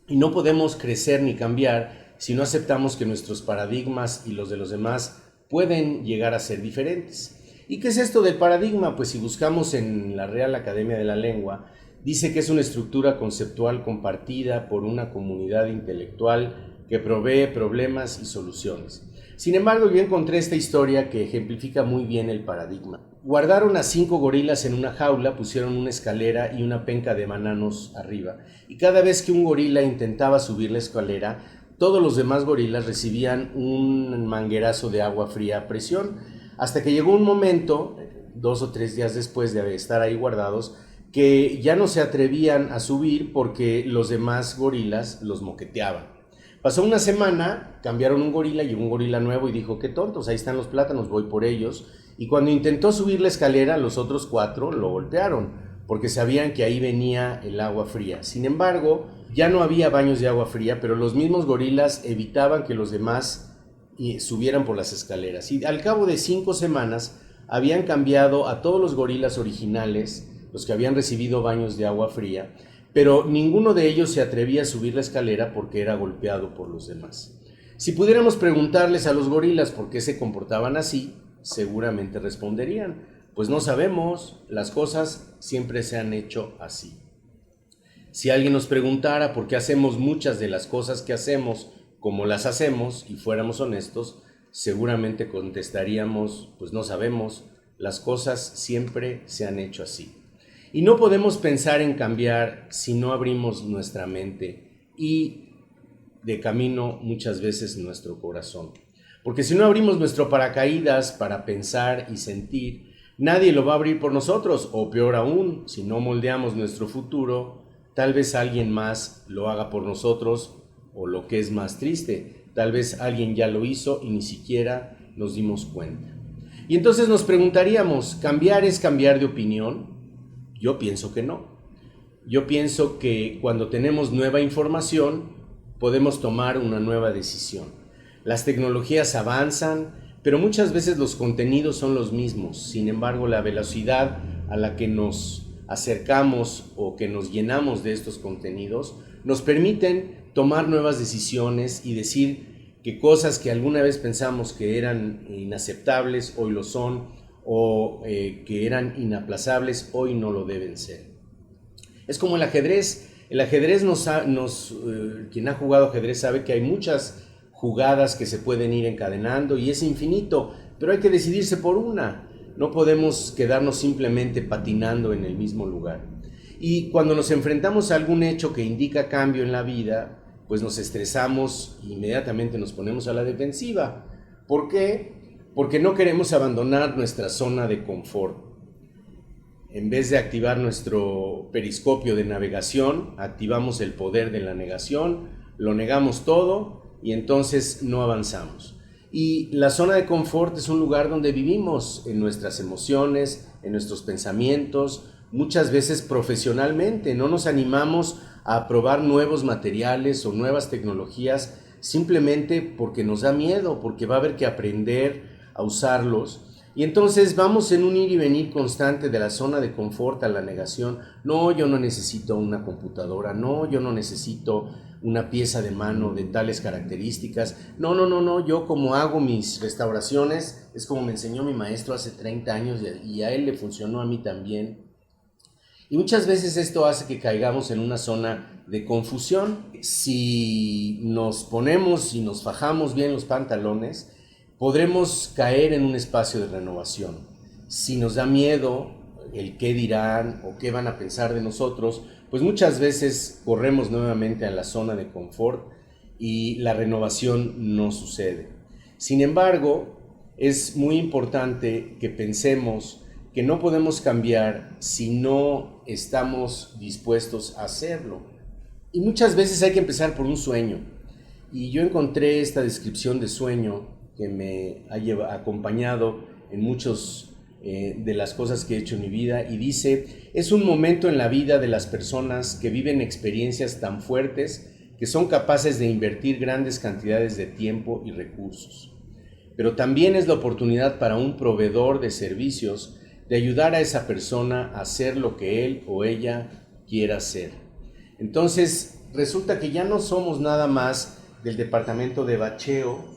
Y no podemos crecer ni cambiar si no aceptamos que nuestros paradigmas y los de los demás pueden llegar a ser diferentes. ¿Y qué es esto del paradigma? Pues si buscamos en la Real Academia de la Lengua, dice que es una estructura conceptual compartida por una comunidad intelectual que provee problemas y soluciones. Sin embargo, yo encontré esta historia que ejemplifica muy bien el paradigma. Guardaron a 5 gorilas en una jaula, pusieron una escalera y una penca de bananos arriba. Y cada vez que un gorila intentaba subir la escalera, todos los demás gorilas recibían un manguerazo de agua fría a presión, hasta que llegó un momento, 2 o 3 días después de estar ahí guardados, que ya no se atrevían a subir porque los demás gorilas los moqueteaban. Pasó una semana, cambiaron un gorila, llegó un gorila nuevo y dijo, qué tontos, ahí están los plátanos, voy por ellos. Y cuando intentó subir la escalera, los otros 4 lo golpearon, porque sabían que ahí venía el agua fría. Sin embargo, ya no había baños de agua fría, pero los mismos gorilas evitaban que los demás subieran por las escaleras. Y al cabo de 5 semanas, habían cambiado a todos los gorilas originales, los que habían recibido baños de agua fría, pero ninguno de ellos se atrevía a subir la escalera porque era golpeado por los demás. Si pudiéramos preguntarles a los gorilas por qué se comportaban así, seguramente responderían, pues no sabemos, las cosas siempre se han hecho así. Si alguien nos preguntara por qué hacemos muchas de las cosas que hacemos como las hacemos y fuéramos honestos, seguramente contestaríamos, pues no sabemos, las cosas siempre se han hecho así. Y no podemos pensar en cambiar si no abrimos nuestra mente y de camino muchas veces nuestro corazón. Porque si no abrimos nuestro paracaídas para pensar y sentir, nadie lo va a abrir por nosotros, o peor aún, si no moldeamos nuestro futuro, tal vez alguien más lo haga por nosotros, o lo que es más triste, tal vez alguien ya lo hizo y ni siquiera nos dimos cuenta. Y entonces nos preguntaríamos, ¿cambiar es cambiar de opinión? Yo pienso que no. yo pienso que cuando tenemos nueva información podemos tomar una nueva decisión. Las tecnologías avanzan, pero muchas veces los contenidos son los mismos. Sin embargo, la velocidad a la que nos acercamos o que nos llenamos de estos contenidos nos permiten tomar nuevas decisiones y decir que cosas que alguna vez pensamos que eran inaceptables hoy lo son, o que eran inaplazables hoy no lo deben ser. Es como el ajedrez. El ajedrez quien ha jugado ajedrez sabe que hay muchas jugadas que se pueden ir encadenando y es infinito, pero hay que decidirse por una. No podemos quedarnos simplemente patinando en el mismo lugar. Y cuando nos enfrentamos a algún hecho que indica cambio en la vida, pues nos estresamos e inmediatamente nos ponemos a la defensiva. ¿Por qué? Porque no queremos abandonar nuestra zona de confort. En vez de activar nuestro periscopio de navegación, activamos el poder de la negación, lo negamos todo y entonces no avanzamos. Y la zona de confort es un lugar donde vivimos en nuestras emociones, en nuestros pensamientos, muchas veces profesionalmente. No nos animamos a probar nuevos materiales o nuevas tecnologías simplemente porque nos da miedo, porque va a haber que aprender a usarlos. Y entonces vamos en un ir y venir constante de la zona de confort a la negación. No, yo no necesito una computadora. No, yo no necesito una pieza de mano de tales características. No, yo como hago mis restauraciones es como me enseñó mi maestro hace 30 años y a él le funcionó, a mí también. Y muchas veces esto hace que caigamos en una zona de confusión. Si nos ponemos y nos fajamos bien los pantalones, podremos caer en un espacio de renovación. Si nos da miedo el qué dirán o qué van a pensar de nosotros, pues muchas veces corremos nuevamente a la zona de confort y la renovación no sucede. Sin embargo, es muy importante que pensemos que no podemos cambiar si no estamos dispuestos a hacerlo. Y muchas veces hay que empezar por un sueño. Y yo encontré esta descripción de sueño que me ha acompañado en muchos de las cosas que he hecho en mi vida, y dice: es un momento en la vida de las personas que viven experiencias tan fuertes que son capaces de invertir grandes cantidades de tiempo y recursos. Pero también es la oportunidad para un proveedor de servicios de ayudar a esa persona a hacer lo que él o ella quiera hacer. Entonces resulta que ya no somos nada más del departamento de bacheo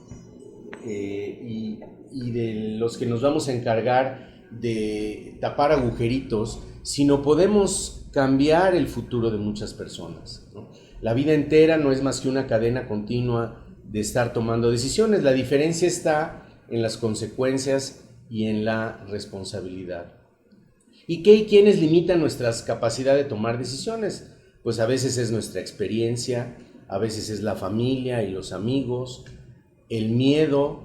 y de los que nos vamos a encargar de tapar agujeritos, sino podemos cambiar el futuro de muchas personas, ¿no? La vida entera no es más que una cadena continua de estar tomando decisiones. La diferencia está en las consecuencias y en la responsabilidad. ¿Y qué y quiénes limitan nuestra capacidad de tomar decisiones? Pues a veces es nuestra experiencia, a veces es la familia y los amigos, el medio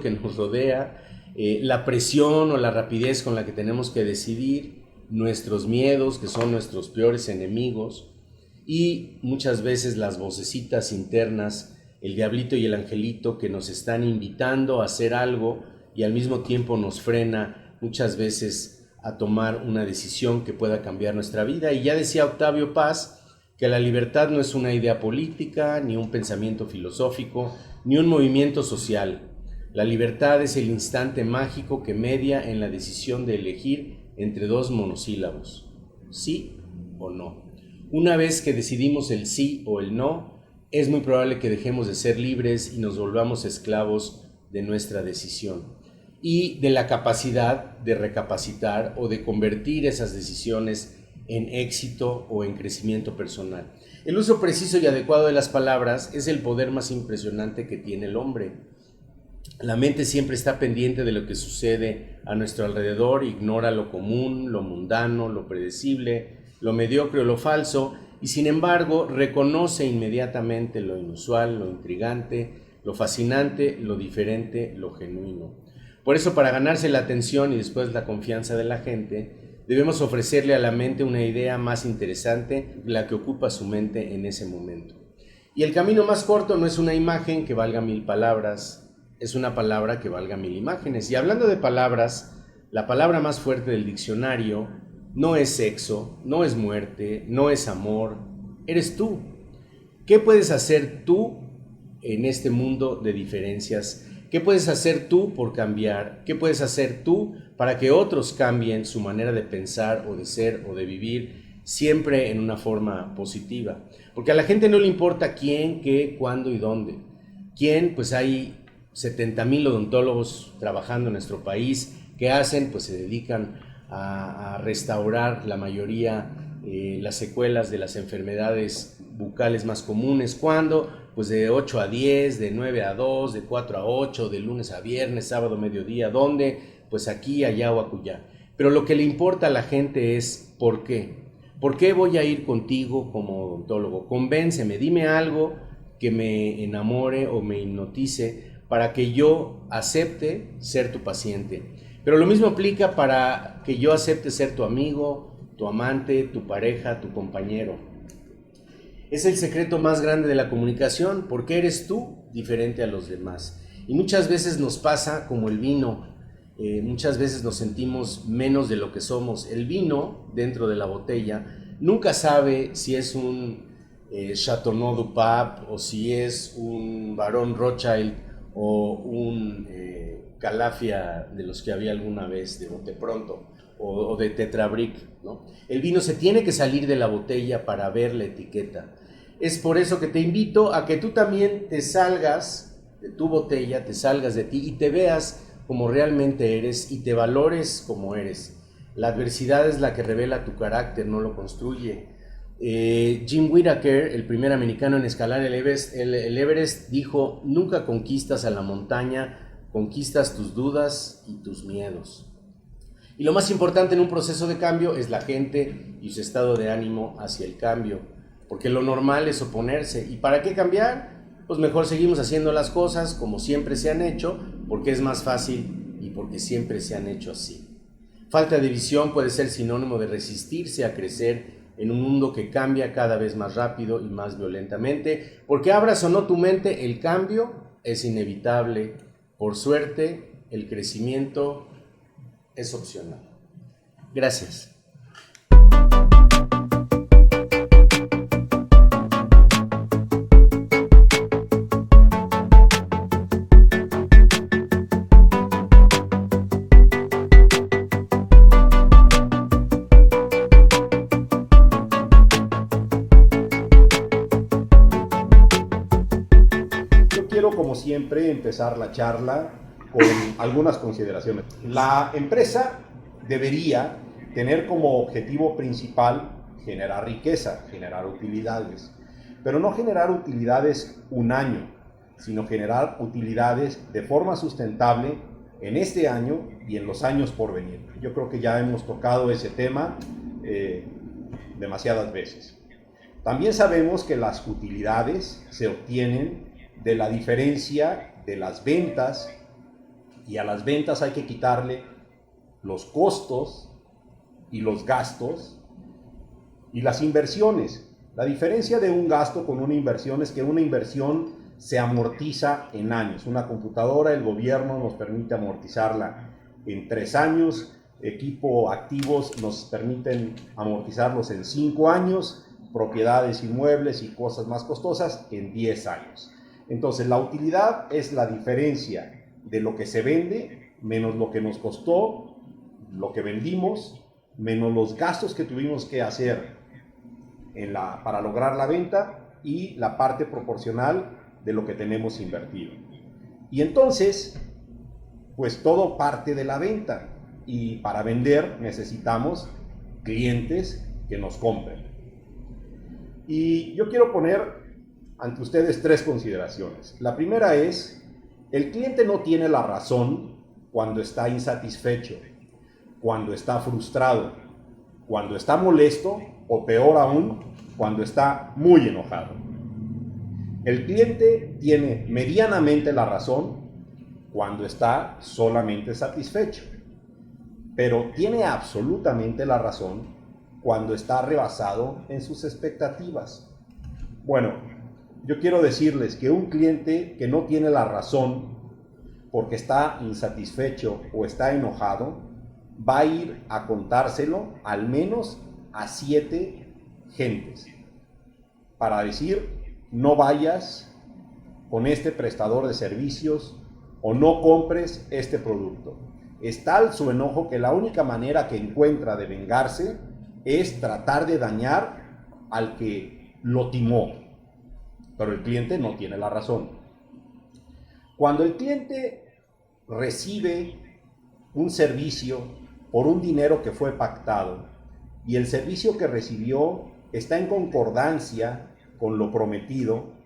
que nos rodea, la presión o la rapidez con la que tenemos que decidir, nuestros miedos, que son nuestros peores enemigos, y muchas veces las vocecitas internas, el diablito y el angelito, que nos están invitando a hacer algo y al mismo tiempo nos frena muchas veces a tomar una decisión que pueda cambiar nuestra vida. Y ya decía Octavio Paz que la libertad no es una idea política, ni un pensamiento filosófico, ni un movimiento social. La libertad es el instante mágico que media en la decisión de elegir entre dos monosílabos, sí o no. Una vez que decidimos el sí o el no, es muy probable que dejemos de ser libres y nos volvamos esclavos de nuestra decisión y de la capacidad de recapacitar o de convertir esas decisiones en éxito o en crecimiento personal. El uso preciso y adecuado de las palabras es el poder más impresionante que tiene el hombre. La mente siempre está pendiente de lo que sucede a nuestro alrededor, ignora lo común, lo mundano, lo predecible, lo mediocre o lo falso, y sin embargo reconoce inmediatamente lo inusual, lo intrigante, lo fascinante, lo diferente, lo genuino. Por eso, para ganarse la atención y después la confianza de la gente, debemos ofrecerle a la mente una idea más interesante, la que ocupa su mente en ese momento. Y el camino más corto no es una imagen que valga 1000 palabras, es una palabra que valga 1000 imágenes. Y hablando de palabras, la palabra más fuerte del diccionario no es sexo, no es muerte, no es amor, eres tú. ¿Qué puedes hacer tú en este mundo de diferencias? ¿Qué puedes hacer tú por cambiar? ¿Qué puedes hacer tú para que otros cambien su manera de pensar o de ser o de vivir, siempre en una forma positiva? Porque a la gente no le importa quién, qué, cuándo y dónde. ¿Quién? Pues hay 70,000 odontólogos trabajando en nuestro país. ¿Qué hacen? Pues se dedican a restaurar la mayoría, las secuelas de las enfermedades bucales más comunes. ¿Cuándo? Pues de 8 a 10, de 9 a 2, de 4 a 8, de lunes a viernes, sábado, mediodía. ¿Dónde? Pues aquí, allá o acullá. Pero lo que le importa a la gente es ¿por qué? ¿Por qué voy a ir contigo como odontólogo? Convénceme, dime algo que me enamore o me hipnotice para que yo acepte ser tu paciente. Pero lo mismo aplica para que yo acepte ser tu amigo, tu amante, tu pareja, tu compañero. Es el secreto más grande de la comunicación, porque eres tú diferente a los demás. Y muchas veces nos pasa como el vino, muchas veces nos sentimos menos de lo que somos. El vino dentro de la botella nunca sabe si es un Chateauneuf du Pape o si es un Barón Rothschild o un Calafia de los que había alguna vez de bote pronto o de Tetrabric, ¿no? El vino se tiene que salir de la botella para ver la etiqueta. Es por eso que te invito a que tú también te salgas de tu botella, te salgas de ti y te veas como realmente eres y te valores como eres. La adversidad es la que revela tu carácter, no lo construye. Jim Whittaker, el primer americano en escalar el Everest, dijo: nunca conquistas a la montaña, conquistas tus dudas y tus miedos. Y lo más importante en un proceso de cambio es la gente y su estado de ánimo hacia el cambio, porque lo normal es oponerse. ¿Y para qué cambiar? Pues mejor seguimos haciendo las cosas como siempre se han hecho, porque es más fácil y porque siempre se han hecho así. Falta de visión puede ser sinónimo de resistirse a crecer en un mundo que cambia cada vez más rápido y más violentamente, porque abras o no tu mente, el cambio es inevitable. Por suerte, el crecimiento es opcional. Gracias. Como siempre, empezar la charla con algunas consideraciones. La empresa debería tener como objetivo principal generar riqueza, generar utilidades, pero no generar utilidades un año, sino generar utilidades de forma sustentable en este año y en los años por venir. Yo creo que ya hemos tocado ese tema demasiadas veces. También sabemos que las utilidades se obtienen de la diferencia de las ventas, y a las ventas hay que quitarle los costos y los gastos y las inversiones. La diferencia de un gasto con una inversión es que una inversión se amortiza en años. Una computadora, el gobierno nos permite amortizarla en 3 años, equipo, activos nos permiten amortizarlos en 5 años, propiedades, inmuebles y cosas más costosas en 10 años. Entonces, la utilidad es la diferencia de lo que se vende menos lo que nos costó, lo que vendimos, menos los gastos que tuvimos que hacer para lograr la venta y la parte proporcional de lo que tenemos invertido. Y entonces, pues todo parte de la venta, y para vender necesitamos clientes que nos compren. Y yo quiero poner ante ustedes 3 consideraciones. La primera es: el cliente no tiene la razón cuando está insatisfecho, cuando está frustrado, cuando está molesto o peor aún, cuando está muy enojado. El cliente tiene medianamente la razón cuando está solamente satisfecho, pero tiene absolutamente la razón cuando está rebasado en sus expectativas. Bueno, yo quiero decirles que un cliente que no tiene la razón porque está insatisfecho o está enojado, va a ir a contárselo al menos a 7 gentes para decir: no vayas con este prestador de servicios o no compres este producto. Es tal su enojo que la única manera que encuentra de vengarse es tratar de dañar al que lo timó, pero el cliente no tiene la razón. Cuando el cliente recibe un servicio por un dinero que fue pactado y el servicio que recibió está en concordancia con lo prometido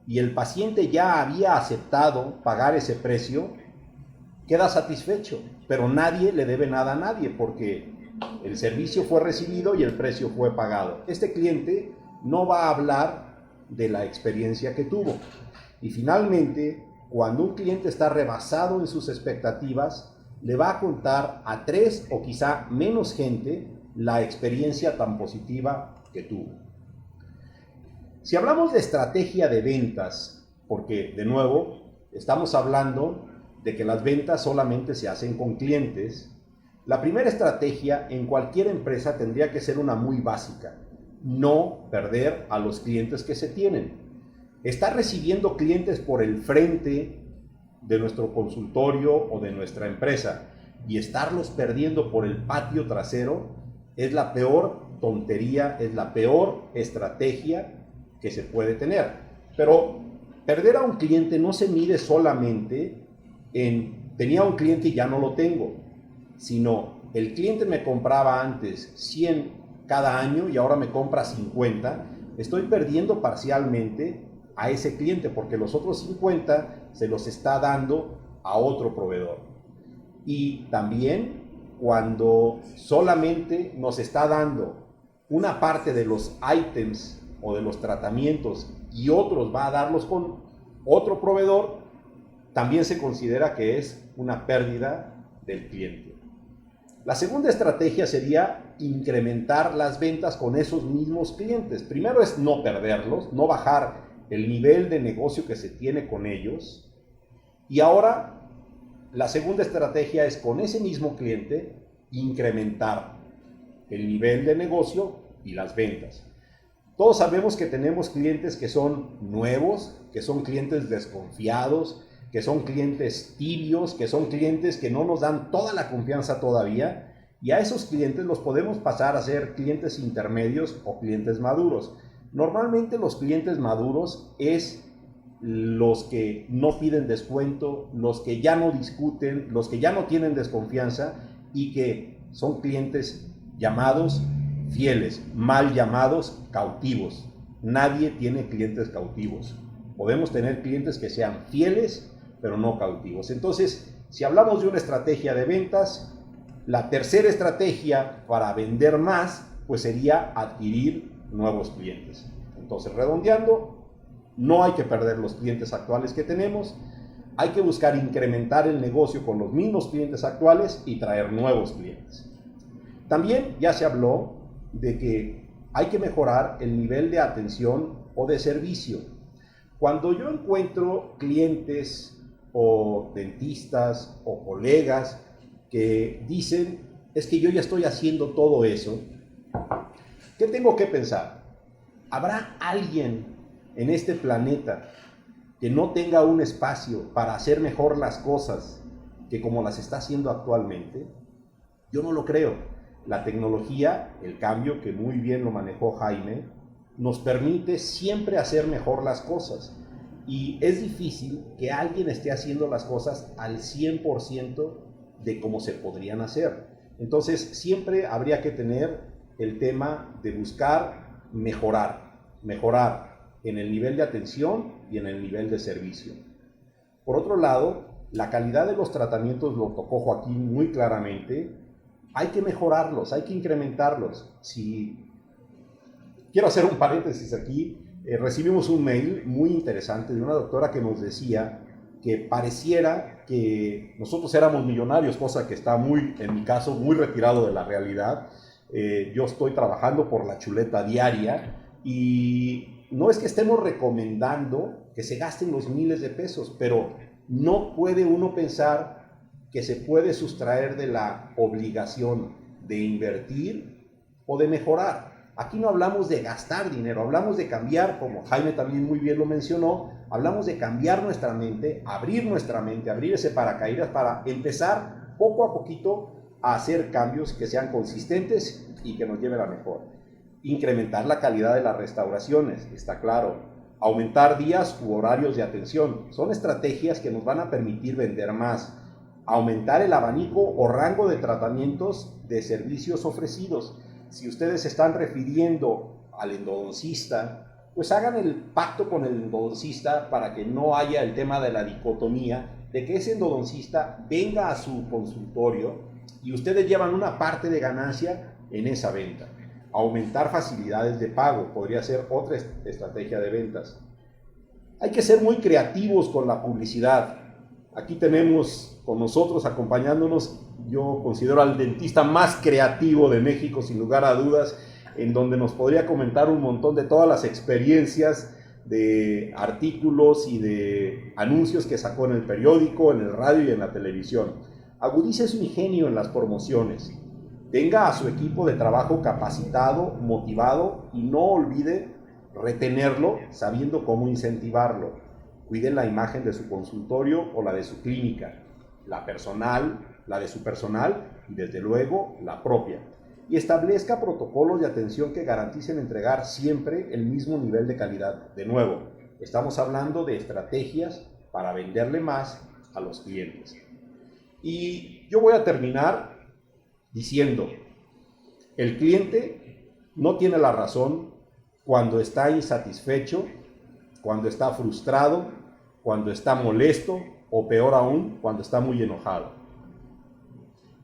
y el paciente ya había aceptado pagar ese precio, queda satisfecho, pero nadie le debe nada a nadie porque el servicio fue recibido y el precio fue pagado. Este cliente no va a hablar de la experiencia que tuvo. Y finalmente, cuando un cliente está rebasado en sus expectativas, le va a contar a 3 o quizá menos gente la experiencia tan positiva que tuvo. Si hablamos de estrategia de ventas, porque de nuevo estamos hablando de que las ventas solamente se hacen con clientes, la primera estrategia en cualquier empresa tendría que ser una muy básica: no perder a los clientes que se tienen. Estar recibiendo clientes por el frente de nuestro consultorio o de nuestra empresa y estarlos perdiendo por el patio trasero es la peor tontería, es la peor estrategia que se puede tener. Pero perder a un cliente no se mide solamente en tenía un cliente y ya no lo tengo, sino el cliente me compraba antes 100 cada año y ahora me compra 50, estoy perdiendo parcialmente a ese cliente porque los otros 50 se los está dando a otro proveedor. Y también cuando solamente nos está dando una parte de los ítems o de los tratamientos y otros va a darlos con otro proveedor, también se considera que es una pérdida del cliente. La segunda estrategia sería incrementar las ventas con esos mismos clientes. Primero es no perderlos, no bajar el nivel de negocio que se tiene con ellos. Y ahora la segunda estrategia es con ese mismo cliente incrementar el nivel de negocio y las ventas. Todos sabemos que tenemos clientes que son nuevos, que son clientes desconfiados, que son clientes tibios, que son clientes que no nos dan toda la confianza todavía, y a esos clientes los podemos pasar a ser clientes intermedios o clientes maduros. Normalmente los clientes maduros es los que no piden descuento, los que ya no discuten, los que ya no tienen desconfianza y que son clientes llamados fieles, mal llamados cautivos. Nadie tiene clientes cautivos. Podemos tener clientes que sean fieles, pero no cautivos. Entonces, si hablamos de una estrategia de ventas, la tercera estrategia para vender más, pues sería adquirir nuevos clientes. Entonces, redondeando, no hay que perder los clientes actuales que tenemos, hay que buscar incrementar el negocio con los mismos clientes actuales y traer nuevos clientes. También ya se habló de que hay que mejorar el nivel de atención o de servicio. Cuando yo encuentro clientes o dentistas o colegas que dicen, es que yo ya estoy haciendo todo eso, ¿qué tengo que pensar? ¿Habrá alguien en este planeta que no tenga un espacio para hacer mejor las cosas que como las está haciendo actualmente? Yo no lo creo. La tecnología, el cambio que muy bien lo manejó Jaime, nos permite siempre hacer mejor las cosas. Y es difícil que alguien esté haciendo las cosas al 100% de cómo se podrían hacer. Entonces, siempre habría que tener el tema de buscar mejorar en el nivel de atención y en el nivel de servicio. Por otro lado, la calidad de los tratamientos, lo tocó Joaquín muy claramente, hay que mejorarlos, hay que incrementarlos. Quiero hacer un paréntesis aquí. Recibimos un mail muy interesante de una doctora que nos decía que pareciera que nosotros éramos millonarios, cosa que está en mi caso, muy retirado de la realidad. Yo estoy trabajando por la chuleta diaria y no es que estemos recomendando que se gasten los miles de pesos, pero no puede uno pensar que se puede sustraer de la obligación de invertir o de mejorar. Aquí no hablamos de gastar dinero, hablamos de cambiar, como Jaime también muy bien lo mencionó, hablamos de cambiar nuestra mente, abrir ese paracaídas para empezar poco a poquito a hacer cambios que sean consistentes y que nos lleven a mejor. Incrementar la calidad de las restauraciones, está claro. Aumentar días u horarios de atención, son estrategias que nos van a permitir vender más. Aumentar el abanico o rango de tratamientos de servicios ofrecidos. Si ustedes se están refiriendo al endodoncista, pues hagan el pacto con el endodoncista para que no haya el tema de la dicotomía, de que ese endodoncista venga a su consultorio y ustedes llevan una parte de ganancia en esa venta. Aumentar facilidades de pago podría ser otra estrategia de ventas. Hay que ser muy creativos con la publicidad. Aquí tenemos con nosotros acompañándonos, yo considero al dentista más creativo de México, sin lugar a dudas, en donde nos podría comentar un montón de todas las experiencias de artículos y de anuncios que sacó en el periódico, en el radio y en la televisión. Agudice su ingenio en las promociones. Tenga a su equipo de trabajo capacitado, motivado y no olvide retenerlo sabiendo cómo incentivarlo. Cuiden la imagen de su consultorio o la de su clínica, la personal, la de su personal y desde luego la propia. Y establezca protocolos de atención que garanticen entregar siempre el mismo nivel de calidad. De nuevo, estamos hablando de estrategias para venderle más a los clientes. Y yo voy a terminar diciendo, el cliente no tiene la razón cuando está insatisfecho, cuando está frustrado, cuando está molesto o peor aún, cuando está muy enojado.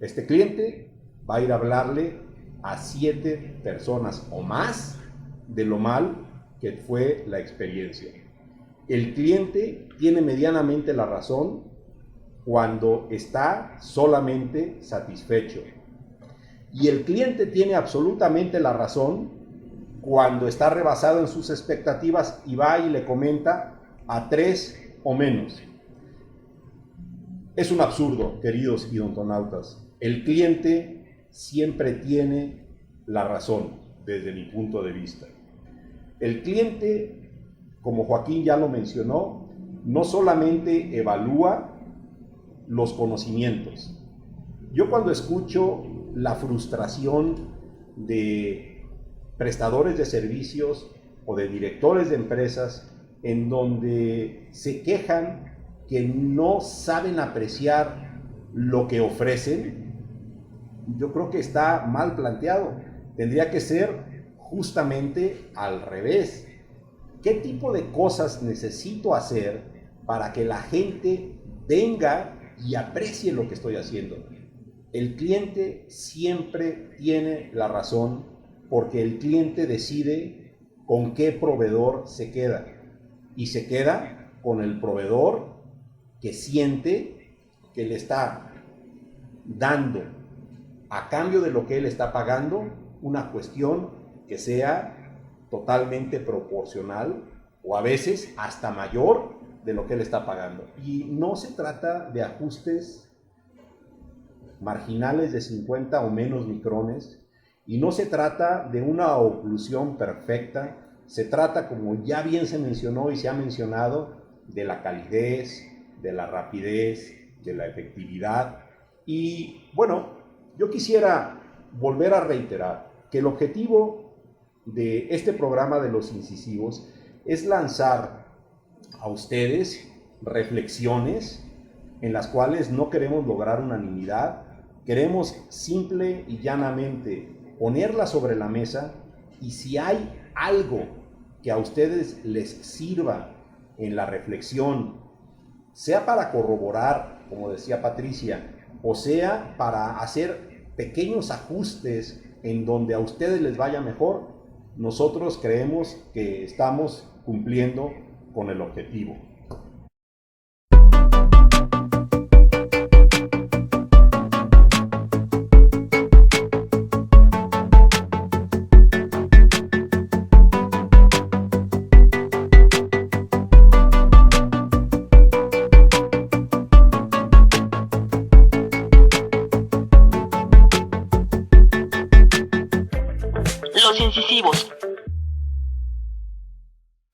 Este cliente va a ir a hablarle a 7 personas o más de lo mal que fue la experiencia. El cliente tiene medianamente la razón cuando está solamente satisfecho. Y el cliente tiene absolutamente la razón cuando está rebasado en sus expectativas y va y le comenta a 3 o menos. Es un absurdo, queridos idontonautas. El cliente siempre tiene la razón desde mi punto de vista. El cliente, como Joaquín ya lo mencionó, no solamente evalúa los conocimientos. Yo cuando escucho la frustración de prestadores de servicios o de directores de empresas en donde se quejan que no saben apreciar lo que ofrecen, yo creo que está mal planteado. Tendría que ser justamente al revés. ¿Qué tipo de cosas necesito hacer para que la gente venga y aprecie lo que estoy haciendo? El cliente siempre tiene la razón porque el cliente decide con qué proveedor se queda. Y se queda con el proveedor que siente que le está dando a cambio de lo que él está pagando una cuestión que sea totalmente proporcional o a veces hasta mayor de lo que él está pagando. Y no se trata de ajustes marginales de 50 o menos micrones y no se trata de una oclusión perfecta. Se trata, como ya bien se mencionó y se ha mencionado, de la calidez, de la rapidez, de la efectividad. Y bueno, yo quisiera volver a reiterar que el objetivo de este programa de los incisivos es lanzar a ustedes reflexiones en las cuales no queremos lograr unanimidad, queremos simple y llanamente ponerlas sobre la mesa y si hay algo que a ustedes les sirva en la reflexión, sea para corroborar, como decía Patricia, o sea para hacer pequeños ajustes en donde a ustedes les vaya mejor, nosotros creemos que estamos cumpliendo con el objetivo. Los Incisivos.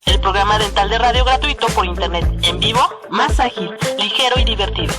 El programa dental de radio gratuito por internet en vivo, más ágil, ligero y divertido.